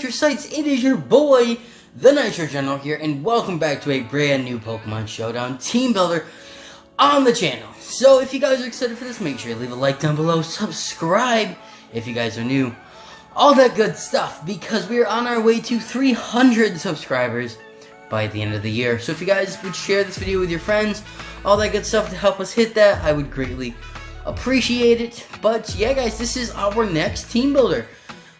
Nitrosites, it is your boy, the Nitro General here, and welcome back to a brand new Pokemon Showdown Team Builder on the channel. So if you guys are excited for this, make sure you leave a like down below, subscribe if you guys are new, all that good stuff, because we are on our way to 300 subscribers by the end of the year. So if you guys would share this video with your friends, all that good stuff to help us hit that, I would greatly appreciate it. But yeah, guys, this is our next Team Builder.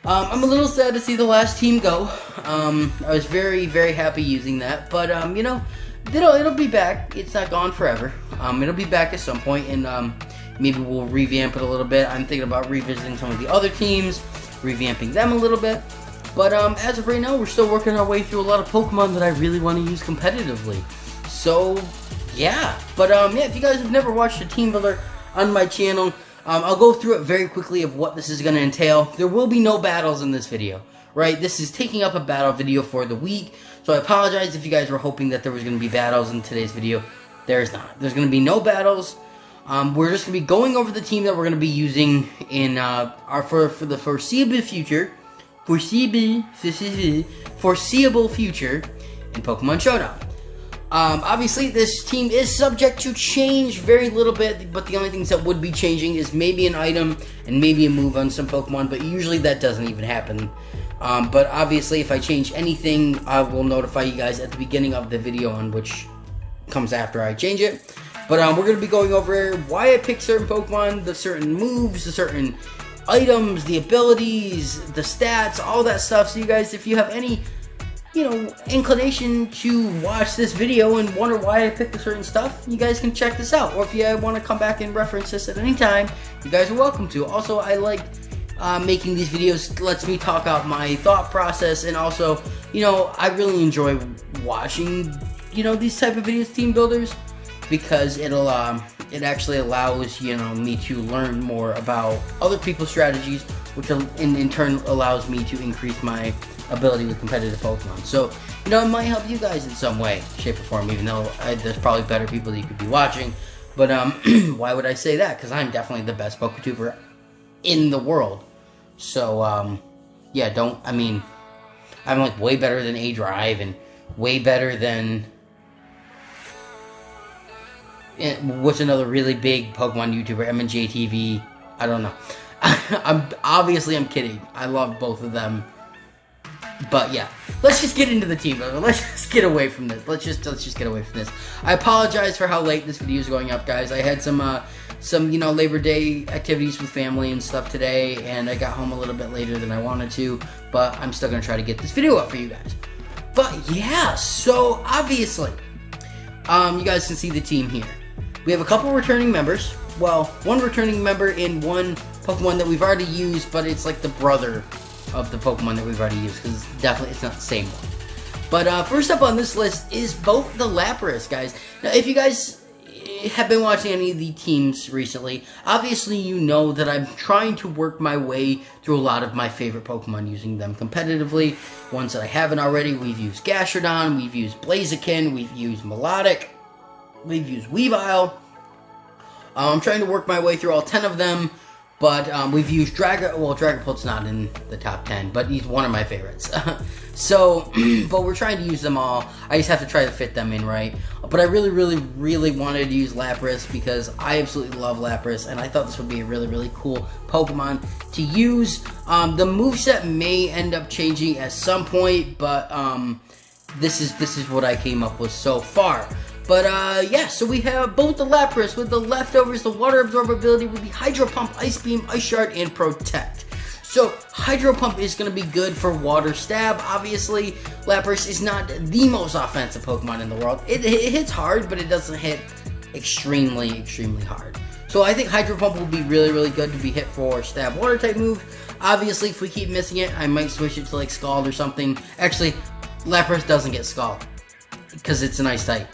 I'm a little sad to see the last team go. I was very, very happy using that, but you know, it'll be back. It's not gone forever. It'll be back at some point, and maybe we'll revamp it a little bit. I'm thinking about revisiting some of the other teams, revamping them a little bit. But as of right now, we're still working our way through a lot of Pokemon that I really want to use competitively. So yeah, but yeah, if you guys have never watched a Team Builder on my channel, I'll go through it very quickly of what this is going to entail. There will be no battles in this video, right? This is taking up a battle video for the week, so I apologize if you guys were hoping that there was going to be battles in today's video. There's not. There's going to be no battles. We're just going to be going over the team that we're going to be using in for the foreseeable future, foreseeable future in Pokemon Showdown. Obviously, this team is subject to change very little bit, but the only things that would be changing is maybe an item and maybe a move on some Pokemon, but usually that doesn't even happen. But obviously, if I change anything, I will notify you guys at the beginning of the video, on which comes after I change it. But we're going to be going over why I pick certain Pokemon, the certain moves, the certain items, the abilities, the stats, all that stuff. So you guys, if you have any inclination to watch this video and wonder why I picked a certain stuff, you guys can check this out. Or if you want to come back and reference this at any time, you guys are welcome to. Also, I like making these videos. Lets me talk out my thought process, and also, I really enjoy watching, these type of videos, team builders, because it actually allows, me to learn more about other people's strategies, which in turn allows me to increase my ability with competitive Pokemon. So, it might help you guys in some way, shape, or form, even though there's probably better people that you could be watching. But, why would I say that? Because I'm definitely the best PokeTuber in the world. So, yeah, I'm like way better than A-Drive, and way better than, what's another really big Pokemon YouTuber, MNJTV, I don't know. I'm kidding. I love both of them. But yeah, let's just get into the team. Let's just get away from this. Let's just get away from this. I apologize for how late this video is going up, guys. I had some Labor Day activities with family and stuff today, and I got home a little bit later than I wanted to, but I'm still gonna try to get this video up for you guys. But yeah, so obviously, you guys can see the team here. We have a couple returning members. Well, one returning member in one Pokemon that we've already used, but it's like the brother of the Pokemon that we've already used, because it's not the same one. But first up on this list is both the Lapras, guys. Now, if you guys have been watching any of the teams recently, obviously you know that I'm trying to work my way through a lot of my favorite Pokemon, using them competitively. Ones that I haven't already, we've used Gastrodon, we've used Blaziken, we've used Melodic, we've used Weavile. I'm trying to work my way through all 10 of them. But we've used Dragapult's not in the top 10, but he's one of my favorites. So, but we're trying to use them all. I just have to try to fit them in right. But I really, really, really wanted to use Lapras, because I absolutely love Lapras, and I thought this would be a really, really cool Pokemon to use. The moveset may end up changing at some point, but this is what I came up with so far. But, yeah, so we have both the Lapras with the leftovers, the Water Absorbability with the Hydro Pump, Ice Beam, Ice Shard, and Protect. So, Hydro Pump is going to be good for Water Stab. Obviously, Lapras is not the most offensive Pokemon in the world. It hits hard, but it doesn't hit extremely, extremely hard. So, I think Hydro Pump will be really, really good to be hit for Stab Water type move. Obviously, if we keep missing it, I might switch it to, like, Scald or something. Actually, Lapras doesn't get Scald, because it's an Ice type.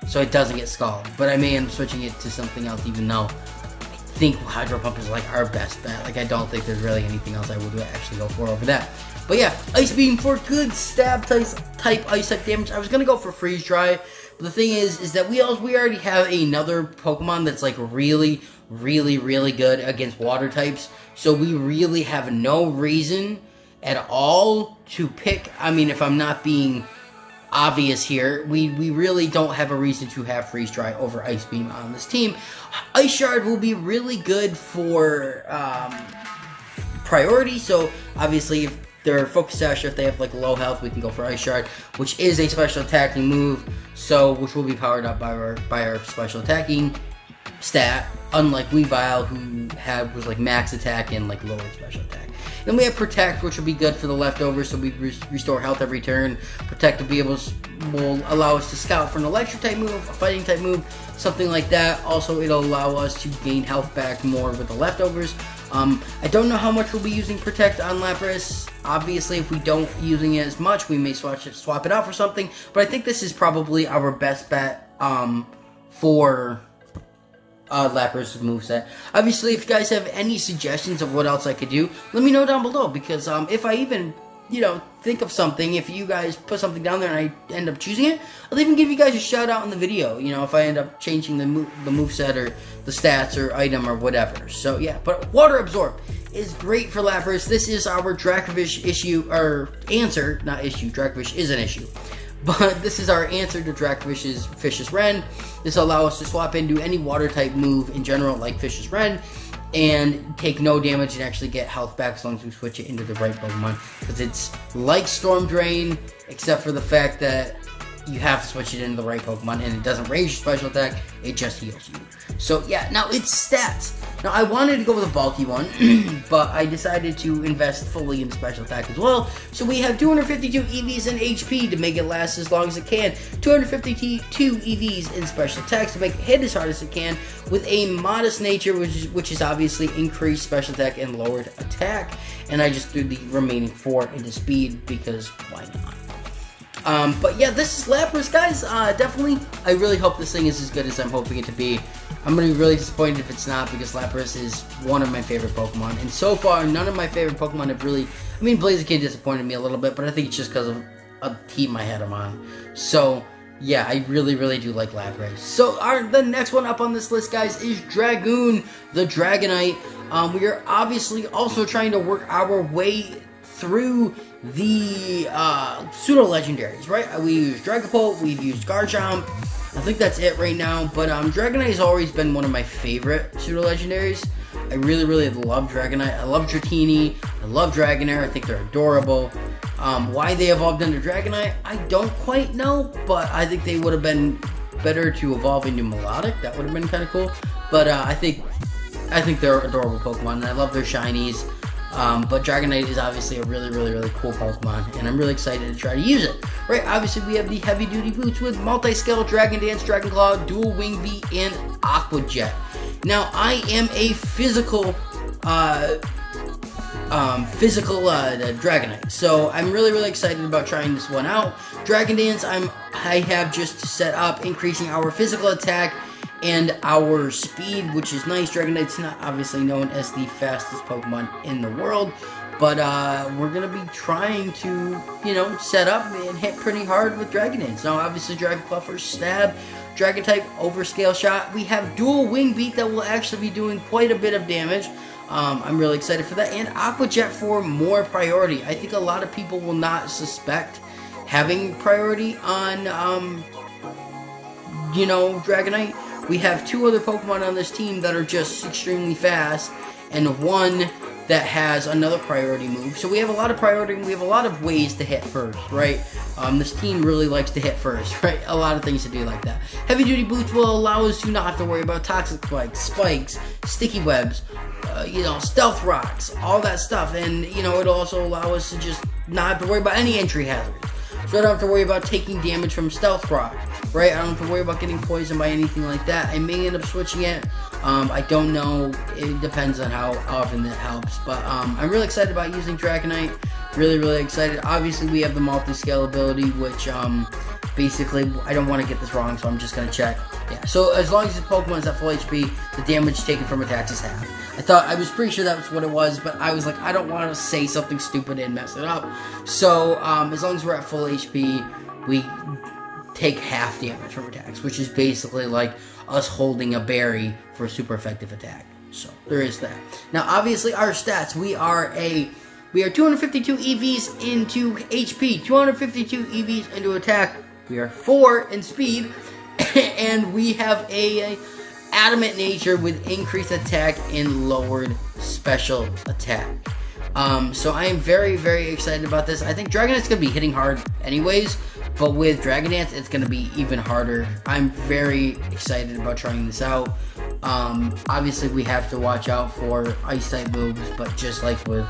So it doesn't get Scald, but I may end up switching it to something else, even though I think Hydro Pump is like our best bet. Like, I don't think there's really anything else I would actually go for over that. But yeah, Ice Beam for good stab type ice type damage. I was gonna go for Freeze Dry, but the thing is that we already have another Pokemon that's like really, really, really good against water types. So we really have no reason at all to pick. I mean, if I'm not being obvious here, we really don't have a reason to have Freeze Dry over Ice Beam on this team. Ice Shard will be really good for priority, so obviously if they're Focus Sash, if they have like low health, we can go for Ice Shard, which is a special attacking move, so which will be powered up by our special attacking stat, unlike Weavile, who was like max attack and like lowered special attack. Then we have Protect, which will be good for the leftovers, so we restore health every turn. Protect will allow us to scout for an electric type move, a fighting type move, something like that. Also, it'll allow us to gain health back more with the leftovers. I don't know how much we'll be using Protect on Lapras. Obviously, if we don't using it as much, we may swap it out for something. But I think this is probably our best bet for Lapras' moveset. Obviously, if you guys have any suggestions of what else I could do, let me know down below, because if I even, think of something, if you guys put something down there and I end up choosing it, I'll even give you guys a shout out in the video, if I end up changing the moveset or the stats or item or whatever. So yeah, but Water Absorb is great for Lapras. This is our Dracovish issue, or answer, not issue. Dracovish is an issue. But this is our answer to Dracovish's Fish's Wren. This will allow us to swap into any water type move in general, like Fish's Wren, and take no damage and actually get health back as long as we switch it into the right Pokemon. Because it's like Storm Drain, except for the fact that you have to switch it into the right Pokemon, and it doesn't raise your special attack, it just heals you. So yeah, now it's stats. Now I wanted to go with a bulky one, but I decided to invest fully in special attack as well. So we have 252 EVs in HP to make it last as long as it can, 252 EVs in special attacks to make it hit as hard as it can, with a modest nature, which is obviously increased special attack and lowered attack. And I just threw the remaining 4 into speed, because why not? But yeah, this is Lapras, guys. Definitely, I really hope this thing is as good as I'm hoping it to be. I'm going to be really disappointed if it's not, because Lapras is one of my favorite Pokemon. And so far, none of my favorite Pokemon have really... I mean, Blaziken disappointed me a little bit, but I think it's just because of a team I had him on. So, yeah, I really, really do like Lapras. So, the next one up on this list, guys, is Dragoon, the Dragonite. We are obviously also trying to work our way through the pseudo-legendaries, right? We used Dragapult, we've used Garchomp. I think that's it right now, but Dragonite has always been one of my favorite pseudo-legendaries. I really, really love Dragonite. I love Dratini. I love Dragonair. I think they're adorable. Why they evolved into Dragonite, I don't quite know, but I think they would have been better to evolve into Melodic. That would have been kind of cool. But I think they're adorable Pokemon, and I love their shinies. But Dragonite is obviously a really, really, really cool Pokemon, and I'm really excited to try to use it. Right, obviously we have the heavy-duty boots with multi-scale, Dragon Dance, Dragon Claw, Dual Wing Beat, and Aqua Jet. Now, I am a physical Dragonite, so I'm really, really excited about trying this one out. Dragon Dance, I have just set up increasing our physical attack and our speed, which is nice. Dragonite's not obviously known as the fastest Pokemon in the world, but we're going to be trying to, set up and hit pretty hard with Dragon Dance. Now, obviously, Dragon Claw for Stab, Dragon type Overscale Shot. We have Dual Wing Beat that will actually be doing quite a bit of damage. I'm really excited for that. And Aqua Jet for more priority. I think a lot of people will not suspect having priority on, Dragonite. We have 2 other Pokemon on this team that are just extremely fast, and one that has another priority move. So we have a lot of priority, and we have a lot of ways to hit first, right? This team really likes to hit first, right? A lot of things to do like that. Heavy Duty Boots will allow us to not have to worry about Toxic Spikes, Sticky Webs, Stealth Rocks, all that stuff. And, it'll also allow us to just not have to worry about any entry hazards. So I don't have to worry about taking damage from Stealth Rock, right? I don't have to worry about getting poisoned by anything like that. I may end up switching it. I don't know. It depends on how often that helps. But I'm really excited about using Dragonite. Really, really excited. Obviously, we have the multi-scale ability, which basically, I don't want to get this wrong, so I'm just going to check. Yeah, so as long as the Pokemon is at full HP, the damage taken from attacks is half. I was pretty sure that was what it was, but I was like, I don't want to say something stupid and mess it up. So, as long as we're at full HP, we take half damage from attacks, which is basically like us holding a berry for a super effective attack. So, there is that. Now, obviously, our stats, we are a We are 252 EVs into HP, 252 EVs into attack. We are 4 in speed, and we have a adamant nature with increased attack and lowered special attack. So I am very, very excited about this. I think Dragonite's going to be hitting hard anyways, but with Dragon Dance, it's going to be even harder. I'm very excited about trying this out. Obviously, we have to watch out for Ice-type moves, but just like with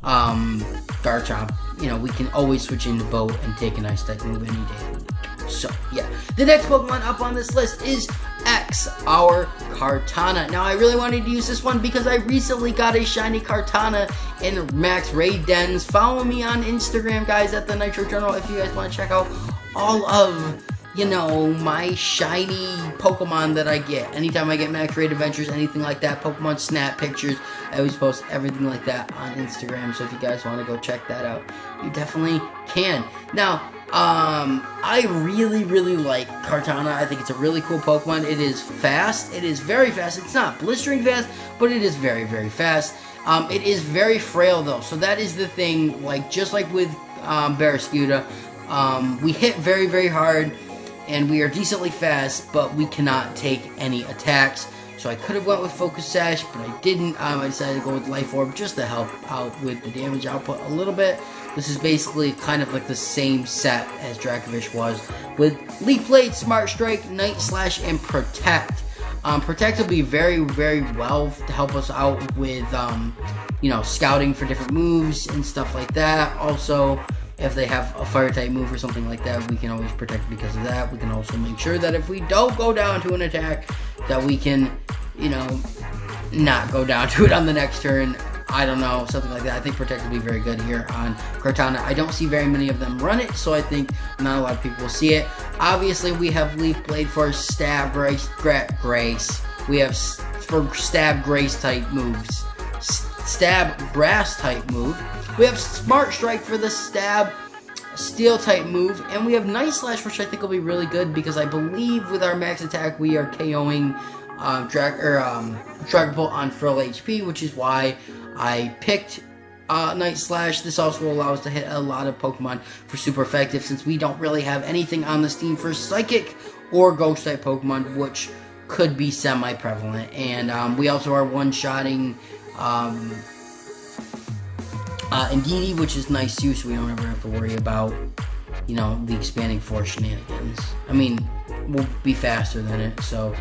Garchomp, you know, we can always switch into Boat and take an Ice-type move any day. So, yeah. The next Pokemon up on this list is X, our Cortana. Now, I really wanted to use this one because I recently got a shiny Cortana in Max Raid Dens. Follow me on Instagram, guys, at the Nitro Journal if you guys want to check out all of, you know, my shiny Pokemon that I get. Anytime I get Max Raid Adventures, anything like that, Pokemon Snap pictures, I always post everything like that on Instagram. So if you guys want to go check that out, you definitely can. Now, I really, really like Cortana. I think it's a really cool Pokemon. It is fast. It is very fast. It's not blistering fast, but it is very, very fast. It is very frail, though. So that is the thing. Like, just like with Barraskewda, we hit very, very hard, and we are decently fast, but we cannot take any attacks. So I could have went with Focus Sash, but I didn't. I decided to go with Life Orb just to help out with the damage output a little bit. This is basically kind of like the same set as Dracovish was, with Leaf Blade, Smart Strike, Night Slash, and Protect. Protect will be very, very well to help us out with, you know, scouting for different moves and stuff like that. Also, if they have a Fire-type move or something like that, we can always protect because of that. We can also make sure that if we don't go down to an attack, that we can, you know, not go down to it on the next turn. I don't know, something like that. I think Protect will be very good here on Cortana. I don't see very many of them run it, so I think not a lot of people will see it. Obviously, we have Leaf Blade for Stab Grace. We have for Stab Grace type moves. Stab Grass type move. We have Smart Strike for the Stab Steel type move. And we have Night Slash, which I think will be really good because I believe with our max attack, we are KOing Dragon Bolt on full HP, which is why I picked Night Slash. This also will allow us to hit a lot of Pokemon for super effective, since we don't really have anything on this team for Psychic or Ghost type Pokemon, which could be semi-prevalent. And we also are one-shotting Indeedee, which is nice too, so we don't ever have to worry about, you know, the expanding force shenanigans. I mean, we'll be faster than it, so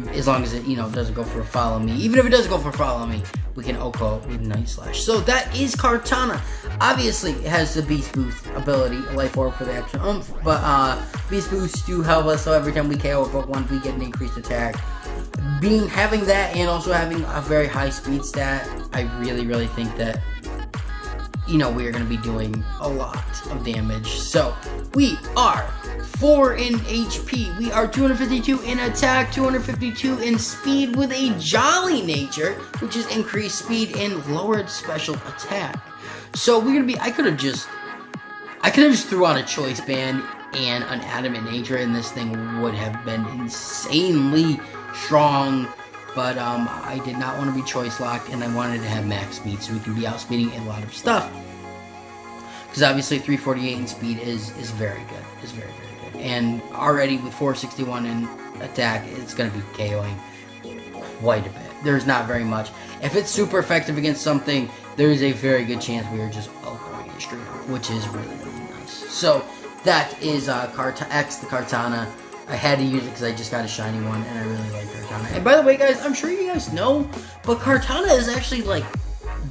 as long as it, you know, doesn't go for a Follow Me. Even if it does go for a Follow Me, we can OHKO with Night Slash. So that is Cortana. Obviously, it has the Beast Boost ability, Life Orb for the extra oomph, but Beast Boosts do help us, so every time we KO a Pokemon, we get an increased attack. Having that and also having a very high speed stat, I really, really think that, you know, we are going to be doing a lot of damage. So, we are 4 in HP. We are 252 in attack, 252 in speed with a Jolly nature, which is increased speed and lowered special attack. So, we're going to be, I could have just threw on a Choice Band and an Adamant nature, and this thing would have been insanely strong. But I did not want to be choice locked, and I wanted to have max speed so we can be outspeeding a lot of stuff. Because obviously 348 in speed is very good. It's very, very good. And already with 461 in attack, it's going to be KOing quite a bit. There's not very much. If it's super effective against something, there is a very good chance we are just OHKOing it straight up, which is really, really nice. So that is X, the Cortana. I had to use it because I just got a shiny one, and I really like Cortana. And by the way, guys, I'm sure you guys know, but Cortana is actually, like,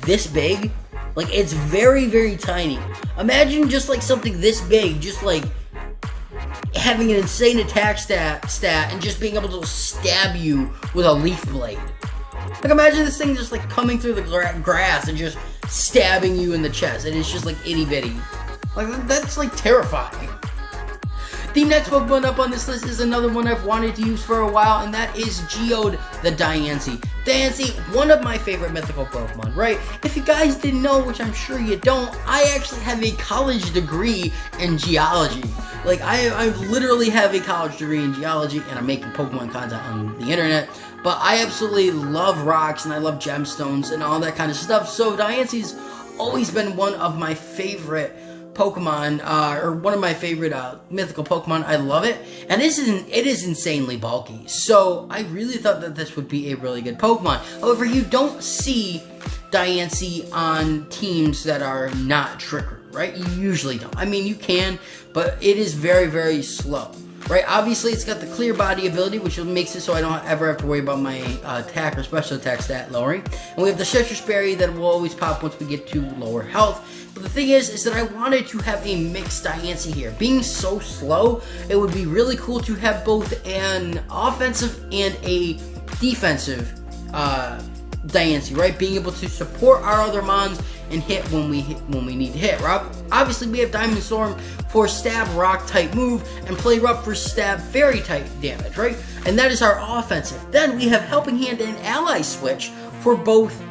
this big. Like, it's very, very tiny. Imagine just, like, something this big, just, like, having an insane attack stat and just being able to stab you with a Leaf Blade. Like, imagine this thing just, like, coming through the grass and just stabbing you in the chest, and it's just, like, itty-bitty. Like, that's, like, terrifying. The next Pokemon up on this list is another one I've wanted to use for a while, and that is Geode the Diancie. Diancie, one of my favorite mythical Pokemon, right? If you guys didn't know, which I'm sure you don't, I actually have a college degree in geology. Like, I literally have a college degree in geology, and I'm making Pokemon content on the internet. But I absolutely love rocks, and I love gemstones, and all that kind of stuff. So Diancie's always been one of my favorite Pokemon, or one of my favorite mythical Pokemon. I love it, and it is insanely bulky. So I really thought that this would be a really good Pokemon. However, you don't see Diancie on teams that are not Trickery, right? You usually don't. I mean, you can, but it is very, very slow, right? Obviously, it's got the Clear Body ability, which makes it so I don't ever have to worry about my attack or special attack stat lowering. And we have the Citrus Berry that will always pop once we get to lower health. But the thing is that I wanted to have a mixed Diancie here. Being so slow, it would be really cool to have both an offensive and a defensive Diancie, right? Being able to support our other mons and hit when we need to hit. Obviously, we have Diamond Storm for stab rock type move and Play Rough for stab fairy type damage, right? And that is our offensive. Then we have Helping Hand and Ally Switch for both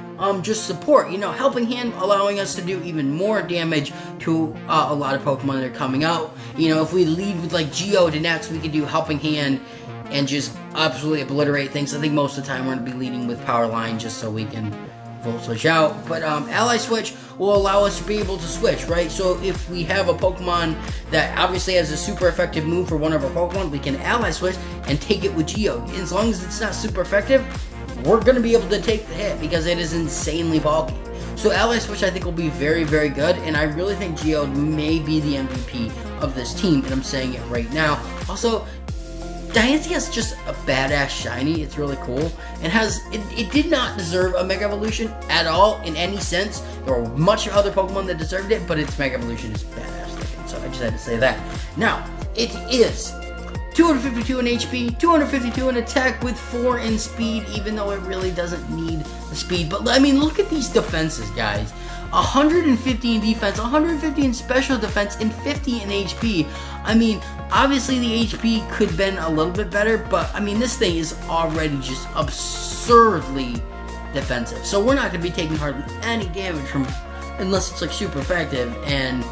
just support. You know, Helping Hand allowing us to do even more damage to a lot of Pokemon that are coming out. You know, if we lead with like Geode and X, we can do Helping Hand and just absolutely obliterate things. I think most of the time we're going to be leading with Power Line just so we can Volt Switch out. But Ally Switch will allow us to be able to switch, right? So if we have a Pokemon that obviously has a super effective move for one of our Pokemon, we can Ally Switch and take it with Geode. As long as it's not super effective, we're going to be able to take the hit because it is insanely bulky. So Ally Switch I think will be very, very good, and I really think Geode may be the MVP of this team, and I'm saying it right now. Also, Diancie has just a badass shiny. It's really cool. It did not deserve a Mega Evolution at all in any sense. There were much other Pokemon that deserved it, but its Mega Evolution is badass looking, so I just had to say that. Now, it is 252 in HP, 252 in attack with 4 in speed, even though it really doesn't need the speed. But I mean, look at these defenses, guys. 150 in defense, 150 in special defense, and 50 in HP. I mean, obviously the HP could have been a little bit better, but I mean, this thing is already just absurdly defensive. So we're not going to be taking hardly any damage from, unless it's like super effective, and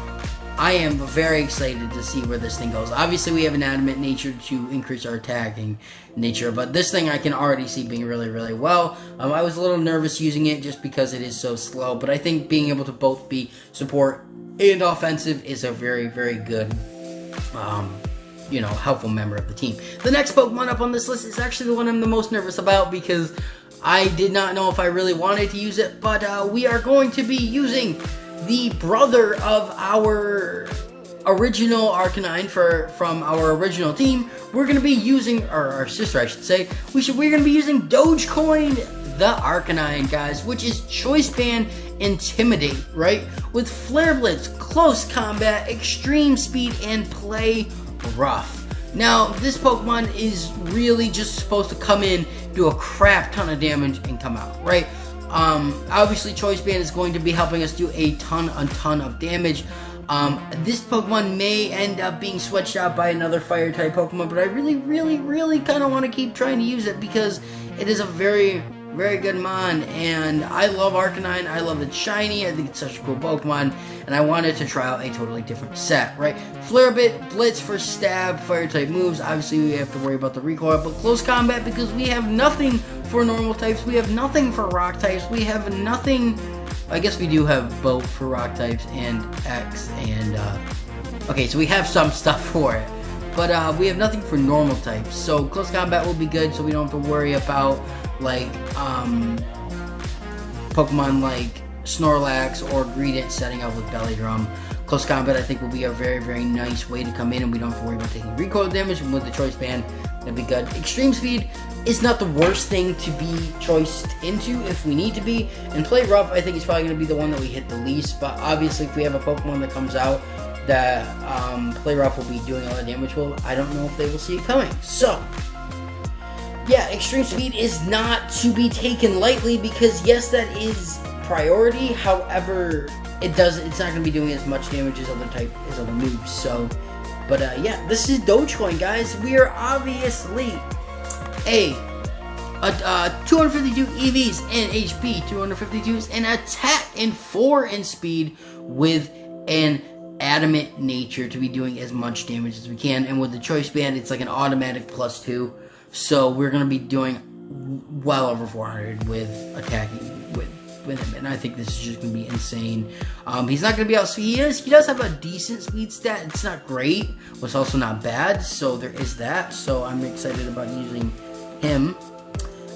I am very excited to see where this thing goes. Obviously, we have an adamant nature to increase our attacking nature, but this thing I can already see being really, really well. I was a little nervous using it just because it is so slow, but I think being able to both be support and offensive is a very, very good, helpful member of the team. The next Pokemon up on this list is actually the one I'm the most nervous about because I did not know if I really wanted to use it, but we are going to be using the brother of our original Arcanine from our original team. We're going to be using, or our sister I should say, we're going to be using Dogecoin the Arcanine, guys, which is Choice Band Intimidate, right? With Flare Blitz, Close Combat, Extreme Speed, and Play Rough. Now, this Pokemon is really just supposed to come in, do a crap ton of damage, and come out, right? Obviously, Choice Band is going to be helping us do a ton of damage. This Pokemon may end up being switched out by another Fire-type Pokemon, but I really kind of want to keep trying to use it because it is a very, very good mon, and I love Arcanine. I love its shiny. I think it's such a cool Pokemon, and I wanted to try out a totally different set, right? Flare Blitz for stab, Fire-type moves. Obviously, we have to worry about the recoil, but Close Combat because we have nothing for normal types. We have nothing for rock types. We have nothing. I guess we do have both for rock types and X and okay, so we have some stuff for it, but we have nothing for normal types. So Close Combat will be good, so we don't have to worry about like Pokemon like Snorlax or Greedent setting up with Belly Drum. Close Combat I think will be a very, very nice way to come in, and we don't have to worry about taking recoil damage. And with the Choice Band, that'd be good. Extreme Speed is not the worst thing to be choiced into if we need to be. And Play Rough I think is probably going to be the one that we hit the least, but obviously if we have a Pokemon that comes out that Play Rough will be doing a lot of damage, well, I don't know if they will see it coming. So yeah, Extreme Speed is not to be taken lightly because yes, that is priority. However, it's not going to be doing as much damage as other moves. So, but yeah, this is Dogecoin, guys. We are obviously a 252 EVs in HP, 252s in attack, and 4 in speed with an adamant nature to be doing as much damage as we can. And with the Choice Band, it's like an automatic +2. So we're going to be doing well over 400 with attacking with with him, and I think this is just going to be insane. He's not going to be outspeed. He does have a decent speed stat. It's not great, but it's also not bad, so there is that. So I'm excited about using him.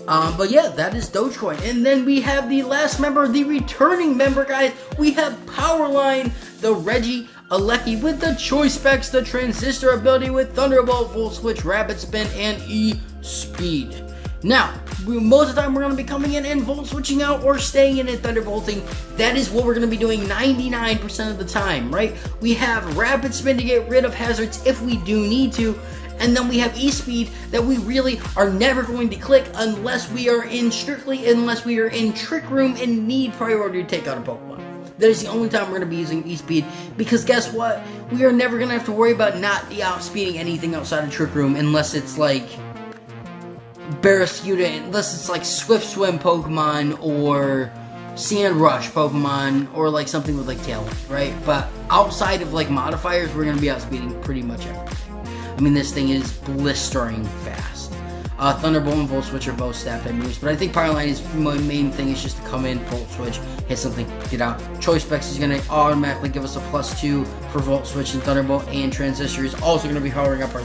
But yeah, that is Dogecoin. And then we have the last member, the returning member, guys. We have Powerline, the Reggie Alecki with the choice specs, the transistor ability with Thunderbolt, Volt Switch, Rapid Spin, and E-Speed. Now, most of the time we're going to be coming in and Volt Switching out or staying in and Thunderbolting. That is what we're going to be doing 99% of the time, right? We have Rapid Spin to get rid of hazards if we do need to. And then we have E-Speed that we really are never going to click unless we are in Trick Room and need priority to take out a Pokemon. That is the only time we're going to be using E-Speed, because guess what? We are never going to have to worry about not outspeeding anything outside of Trick Room unless it's like Barraskewda, unless it's like Swift Swim Pokemon or Sand Rush Pokemon or like something with like Tailwind, right? But outside of like modifiers, we're going to be outspeeding pretty much everything. I mean, this thing is blistering fast. Thunderbolt and Volt Switch are both stat type moves, but I think Powerline is my main thing is just to come in, Volt Switch, hit something, get out. Choice Specs is going to automatically give us a +2 for Volt Switch and Thunderbolt, and Transistor is also going to be powering up our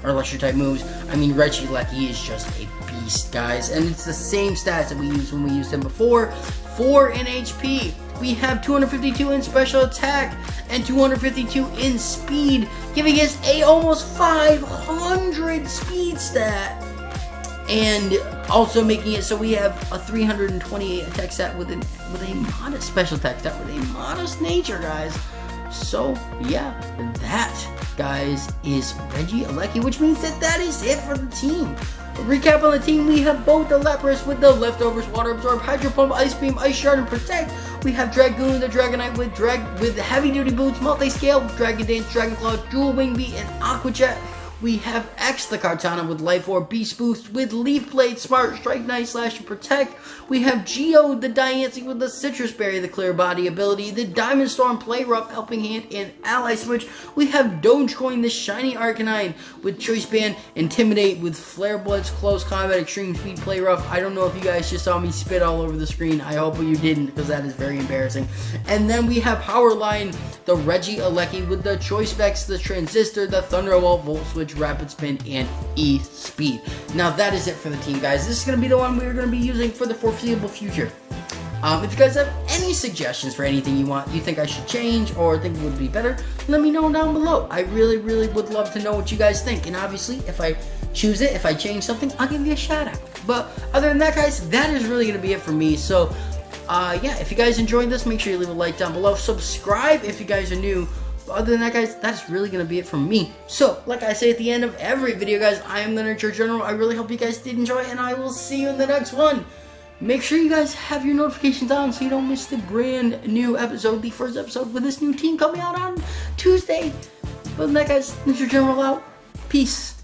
Electric type moves. I mean, Reggie Alecki is just a beast, guys, and it's the same stats that we used when we used him before. 4 in HP. We have 252 in special attack and 252 in speed, giving us a almost 500 speed stat, and also making it so we have a 328 attack stat with a modest special attack stat with a modest nature, guys. So yeah, that, guys, is Reggie Alecki, which means that is it for the team. Recap on the team: we have both the Lapras with the leftovers, Water Absorb, Hydro Pump, Ice Beam, Ice Shard, and Protect. We have Dragoon, the Dragonite with heavy duty boots, multi-scale, Dragon Dance, Dragon Claw, Dual Wing Beat, and Aqua Jet. We have X, the Cortana with Life Orb, Beast Boost with Leaf Blade, Smart, Strike, Night Slash, and Protect. We have Geo, the Diancie with the Citrus Berry, the Clear Body ability, the Diamond Storm, Play Rough, Helping Hand, and Ally Switch. We have Dogecoin, the Shiny Arcanine with Choice Band, Intimidate with Flare Blitz, Close Combat, Extreme Speed, Play Rough. I don't know if you guys just saw me spit all over the screen. I hope you didn't, because that is very embarrassing. And then we have Powerline, the Reggie Alecki with the Choice Specs, the Transistor, the Thunderbolt, Volt Switch, Rapid Spin, and E-Speed. Now that is it for the team, guys. This is going to be the one we're going to be using for the foreseeable future. If you guys have any suggestions for anything you think I should change or think would be better, let me know down below. I really would love to know what you guys think. And obviously, if I choose it, if I change something, I'll give you a shout out. But other than that, guys, that is really going to be it for me. So yeah, if you guys enjoyed this, make sure you leave a like down below. Subscribe if you guys are new. But other than that, guys, that's really going to be it from me. So, like I say at the end of every video, guys, I am the Nitro General. I really hope you guys did enjoy, and I will see you in the next one. Make sure you guys have your notifications on so you don't miss the brand new episode, the first episode with this new team coming out on Tuesday. But other than that, guys, Nitro General out. Peace.